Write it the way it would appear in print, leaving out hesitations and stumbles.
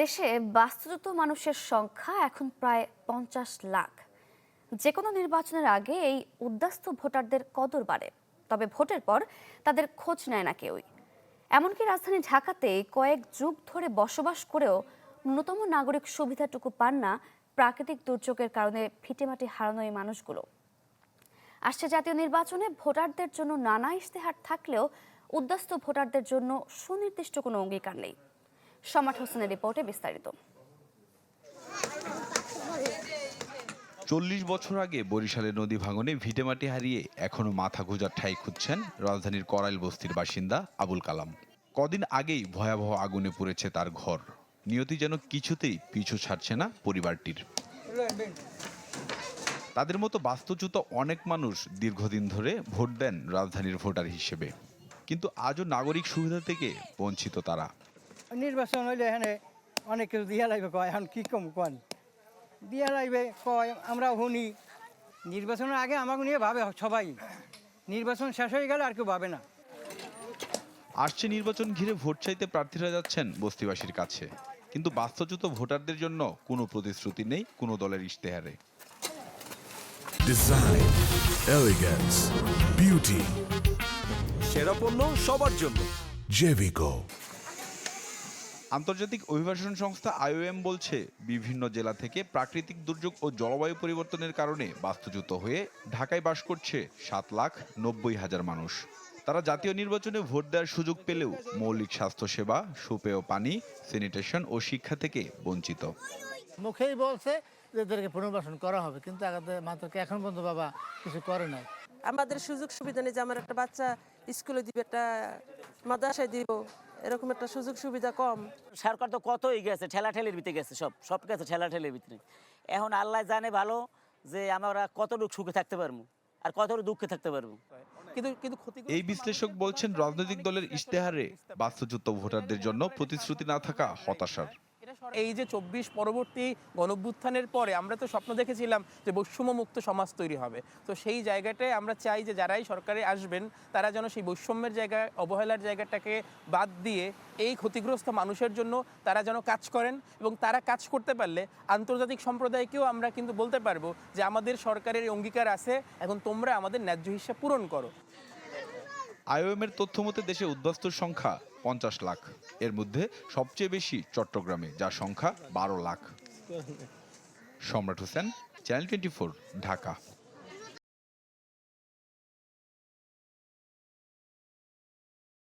দেশে বাস্তুচ্যুত মানুষের সংখ্যা এখন প্রায় 50 লাখ। যে কোনো নির্বাচনের আগে এই উদ্বাস্তু ভোটারদের কদর বাড়ে, তবে ভোটের পর তাদের খোঁজ নেয় না কেউই। এমনকি রাজধানী ঢাকাতে কয়েক যুগ ধরে বসবাস করেও ন্যূনতম নাগরিক সুবিধাটুকু পান না প্রাকৃতিক দুর্যোগের কারণে ভিটেমাটি হারানো এই মানুষগুলো। আসছে জাতীয় নির্বাচনে ভোটারদের জন্য নানা ইশতেহার থাকলেও উদ্বাস্তু ভোটারদের জন্য সুনির্দিষ্ট কোনো অঙ্গীকার নেই। সম্রাট হোসেনের রিপোর্টে বিস্তারিত। 40 বছর আগে বরিশালের নদী ভাঙনে ভিটেমাটি হারিয়ে এখনো মাথা গোঁজার ঠাঁই খুঁজছেন রাজধানীর করাইল বস্তির বাসিন্দা আবুল কালাম। কদিন আগেই ভয়াবহ আগুনে পুড়েছে তার ঘর। নিয়তি যেন কিছুতেই পিছু ছাড়ছে না পরিবারটির। তাদের মতো বাস্তুচ্যুত অনেক মানুষ দীর্ঘদিন ধরে ভোট দেন রাজধানীর ভোটার হিসেবে, কিন্তু আজও নাগরিক সুবিধা থেকে বঞ্চিত তারা। নির্বাচন হইলে এখানে অনেক কিছু দিয়া লাগবে, কয় এখন কি কম কন দিয়া লাগবে, কয় আমরা শুনি। নির্বাচনের আগে আমাকে নিয়ে ভাবে সবাই, নির্বাচন শেষ হয়ে গেলে আর কেউ ভাবে না। আসছে নির্বাচন ঘিরে ভোট চাইতে প্রার্থীরা যাচ্ছেন বস্তিবাসীর কাছে, কিন্তু বাস্তুচ্যুত ভোটারদের জন্য কোনো প্রতিশ্রুতি নেই কোনো দলের ইশতেহারে। ডিজাইন, এলিগেন্স, বিউটি, সেরা পণ্য সবার জন্য জেভিকো। আন্তর্জাতিক অভিবাসন সংস্থা IOM বলছে, বিভিন্ন জেলা থেকে প্রাকৃতিক দুর্যোগ ও জলবায়ু পরিবর্তনের কারণে বাস্তুচ্যুত হয়ে ঢাকায় বাস করছে 7,90,000 মানুষ। তারা জাতীয় নির্বাচনে ভোট দেওয়ার সুযোগ পেলেও মৌলিক স্বাস্থ্যসেবা, সুপেয় পানি, স্যানিটেশন ও শিক্ষা থেকে বঞ্চিত। মুখেই বলছে যে এদেরকে পুনর্বাসন করা হবে, কিন্তু মাত্রকে এখন পর্যন্ত বাবা কিছু করে নাই। আমাদের সুযোগ সুবিধা নেই যে আমার একটা বাচ্চা স্কুলে দিবে, একটা মাদ্রাসায় দিব, এরকম একটা সুযোগ সুবিধা কম। সরকার তো কতই গেছে, ঠেলাঠেলির ভিতরে গেছে, সব গেছে ঠেলাঠেলির ভিতরে। এখন আল্লাহ জানে ভালো যে আমরা কতটুকু সুখে থাকতে পারবো আর কতটুকু দুঃখে থাকতে পারবো। এই বিশ্লেষক বলছেন, রাজনৈতিক দলের ইশতেহারে বাস্তুচ্যুত ভোটারদের জন্য প্রতিশ্রুতি না থাকা হতাশার। এই যে 24 পরবর্তী গণঅভ্যুত্থানের পরে আমরা তো স্বপ্ন দেখেছিলাম যে বৈষম্যমুক্ত সমাজ তৈরি হবে। তো সেই জায়গাটায় আমরা চাই যে যারাই সরকারে আসবেন তারা যেন সেই বৈষম্যের জায়গায়, অবহেলার জায়গাটাকে বাদ দিয়ে এই ক্ষতিগ্রস্ত মানুষের জন্য তারা যেন কাজ করেন, এবং তারা কাজ করতে পারলে আন্তর্জাতিক সম্প্রদায়কেও আমরা কিন্তু বলতে পারবো যে আমাদের সরকারের অঙ্গীকার আছে, এখন তোমরা আমাদের ন্যায্য হিসাব পূরণ করো। IOM এর তথ্য মতে দেশে উদ্বাস্তুর সংখ্যা 50 লাখ। এর মধ্যে সবচেয়ে বেশি চট্টগ্রামে, যার সংখ্যা 12 লাখ। সম্রাট হোসেন, চ্যানেল 24, ঢাকা।